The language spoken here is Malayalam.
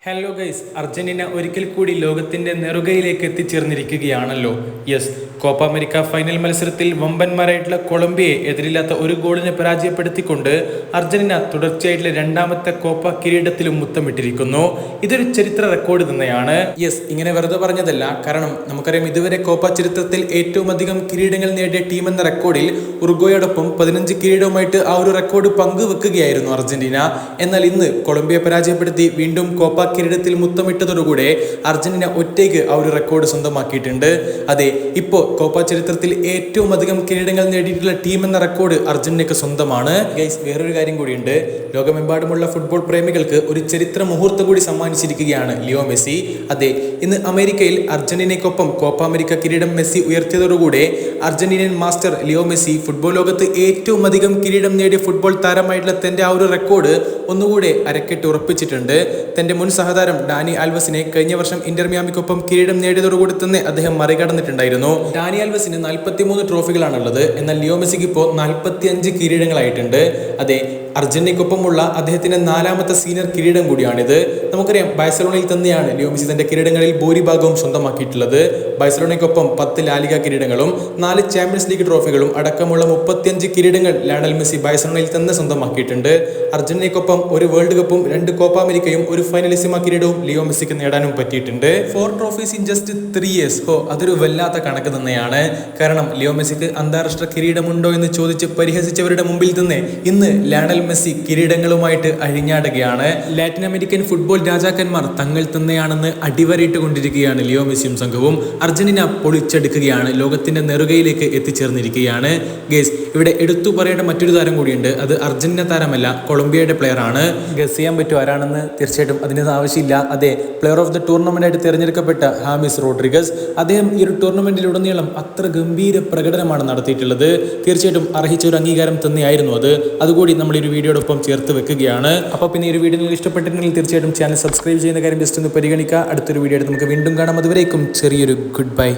ഹലോ ഗൈസ്, അർജന്റീന ഒരിക്കൽ കൂടി ലോകത്തിന്റെ നെറുകയിലേക്ക് എത്തിച്ചേർന്നിരിക്കുകയാണല്ലോ. യെസ്, കോപ്പ അമേരിക്ക ഫൈനൽ മത്സരത്തിൽ വമ്പന്മാരായിട്ടുള്ള കൊളംബിയയെ എതിരില്ലാത്ത ഒരു ഗോളിനെ പരാജയപ്പെടുത്തിക്കൊണ്ട് അർജന്റീന തുടർച്ചയായിട്ടുള്ള രണ്ടാമത്തെ കോപ്പ കിരീടത്തിലും മുത്തമിട്ടിരിക്കുന്നു. ഇതൊരു ചരിത്ര റെക്കോർഡ് തന്നെയാണ്. യെസ്, ഇങ്ങനെ വെറുതെ പറഞ്ഞതല്ല. കാരണം നമുക്കറിയാം, ഇതുവരെ കോപ്പ ചരിത്രത്തിൽ ഏറ്റവും അധികം കിരീടങ്ങൾ നേടിയ ടീം എന്ന റെക്കോർഡിൽ ഉറുഗ്വേയോടൊപ്പം 15 കിരീടവുമായിട്ട് ആ ഒരു റെക്കോർഡ് പങ്കുവെക്കുകയായിരുന്നു അർജന്റീന. എന്നാൽ ഇന്ന് കൊളംബിയയെ പരാജയപ്പെടുത്തി വീണ്ടും കോപ്പ കിരീടത്തിൽ മുത്തമിട്ടതോടുകൂടെ അർജന്റീന ഒറ്റയ്ക്ക് ആ ഒരു റെക്കോർഡ് സ്വന്തമാക്കിയിട്ടുണ്ട്. അതെ, ഇപ്പോൾ കോപ്പ ചരിത്രത്തിൽ ഏറ്റവും അധികം കിരീടങ്ങൾ നേടിയിട്ടുള്ള ടീം എന്ന റെക്കോർഡ് അർജന്റീനയ്ക്ക് സ്വന്തമാണ്. ഗൈസ്, വേറൊരു കാര്യം കൂടിയുണ്ട്. ലോകമെമ്പാടുമുള്ള ഫുട്ബോൾ പ്രേമികൾക്ക് ഒരു ചരിത്ര മുഹൂർത്തം കൂടി സമ്മാനിച്ചിരിക്കുകയാണ് ലിയോ മെസ്സി. അതെ, ഇന്ന് അമേരിക്കയിൽ അർജന്റീനയ്ക്കൊപ്പം കോപ്പ അമേരിക്ക കിരീടം മെസ്സി ഉയർത്തിയതോടുകൂടെ Argentinian master Leo Messi football ലോകത്ത് ഏറ്റവും അധികം കിരീടം നേടിയ ഫുട്ബോൾ താരമായിട്ടുള്ള തന്റെ ആ ഒരു റെക്കോർഡ് ഒന്നുകൂടെ അരക്കെട്ട് ഉറപ്പിച്ചിട്ടുണ്ട്. തന്റെ മുൻ സഹതാരം ഡാനി ആൽവസിനെ കഴിഞ്ഞ വർഷം ഇന്റർ മിയാമിക്കൊപ്പം കിരീടം നേടിയതോടുകൂടി തന്നെ അദ്ദേഹം മറികടന്നിട്ടുണ്ടായിരുന്നു. ഡാനി ആൽവസിന് 43 ട്രോഫികളാണുള്ളത്. എന്നാൽ ലിയോ മെസ്സിക്ക് ഇപ്പോൾ 45 കിരീടങ്ങളായിട്ടുണ്ട്. അതെ, അർജന്റീനയ്ക്കൊപ്പമുള്ള അദ്ദേഹത്തിന്റെ 4ാമത്തെ സീനിയർ കിരീടം കൂടിയാണിത്. നമുക്കറിയാം, ബാഴ്സലോണയിൽ തന്നെയാണ് ലിയോ മെസ്സി തന്റെ കിരീടങ്ങളിൽ ഭൂരിഭാഗവും സ്വന്തമാക്കിയിട്ടുള്ളത്. ബാഴ്സലോണയ്ക്കൊപ്പം 10 ലാലിഗ കിരീടങ്ങളും 4 ചാമ്പ്യൻസ് ലീഗ് ട്രോഫികളും അടക്കമുള്ള 35 കിരീടങ്ങൾ ലയണൽ മെസ്സി ബാഴ്സലോണയിൽ തന്നെ സ്വന്തമാക്കിയിട്ടുണ്ട്. അർജന്റീനയ്ക്കൊപ്പം ഒരു വേൾഡ് കപ്പും 2 കോപ്പ അമേരിക്കയും ഒരു ഫൈനലിസിമ കിരീടവും ലിയോ മെസ്സിക്ക് നേടാനും പറ്റിയിട്ടുണ്ട്. 4 ട്രോഫീസ് ഇൻ ജസ്റ്റ് 3 ഇയേഴ്സ്. അതൊരു വല്ലാത്ത കണക്ക് തന്നെയാണ്. കാരണം ലിയോ മെസ്സിക്ക് അന്താരാഷ്ട്ര കിരീടമുണ്ടോ എന്ന് ചോദിച്ച് പരിഹസിച്ചവരുടെ മുമ്പിൽ തന്നെ ഇന്ന് ലയണൽ മെസ്സി കിരീടങ്ങളുമായിട്ട് അഴിഞ്ഞാടുകയാണ്. ലാറ്റിൻ അമേരിക്കൻ ഫുട്ബോൾ രാജാക്കന്മാർ തങ്ങൾ തന്നെയാണെന്ന് അടിവരയിട്ട് കൊണ്ടിരിക്കുകയാണ് ലിയോ മെസ്സിയും സംഘവും. അർജന്റീന പൊളിച്ചെടുക്കുകയാണ്, ലോകത്തിന്റെ നെറുകയിലേക്ക് എത്തിച്ചേർന്നിരിക്കുകയാണ്. ഗേസ്, ഇവിടെ എടുത്തു പറയേണ്ട മറ്റൊരു താരം കൂടിയുണ്ട്. അത് അർജന്റീന താരമല്ല, കൊളംബിയയുടെ പ്ലെയർ ആണ്. ഗസ് ചെയ്യാൻ പറ്റും ആരാണെന്ന്? തീർച്ചയായിട്ടും അതിന് ആവശ്യമില്ല. അതെ, പ്ലെയർ ഓഫ് ദ ടൂർണമെന്റ് ആയിട്ട് തിരഞ്ഞെടുക്കപ്പെട്ട ഹാമിസ് റോഡ്രിഗസ്. അദ്ദേഹം ഈ ഒരു ടൂർണമെന്റിലുടനീളം അത്ര ഗംഭീര പ്രകടനമാണ് നടത്തിയിട്ടുള്ളത്. തീർച്ചയായിട്ടും അർഹിച്ച ഒരു അംഗീകാരം തന്നെയായിരുന്നു അത്. അതുകൂടി നമ്മൾ ഈ ഒരു വീഡിയോടൊപ്പം ചേർത്ത് വെക്കുകയാണ്. അപ്പോൾ പിന്നെ ഈ ഒരു വീഡിയോ നിങ്ങൾ ഇഷ്ടപ്പെട്ടിട്ടുണ്ടെങ്കിൽ തീർച്ചയായിട്ടും ചാനൽ സബ്സ്ക്രൈബ് ചെയ്യുന്ന കാര്യം ജസ്റ്റ് ഒന്ന് പരിഗണിക്കുക. അടുത്തൊരു വീഡിയോ ആയിട്ട് നമുക്ക് വീണ്ടും കാണാം. അതുവരേക്കും ചെറിയൊരു ഗുഡ് ബൈ.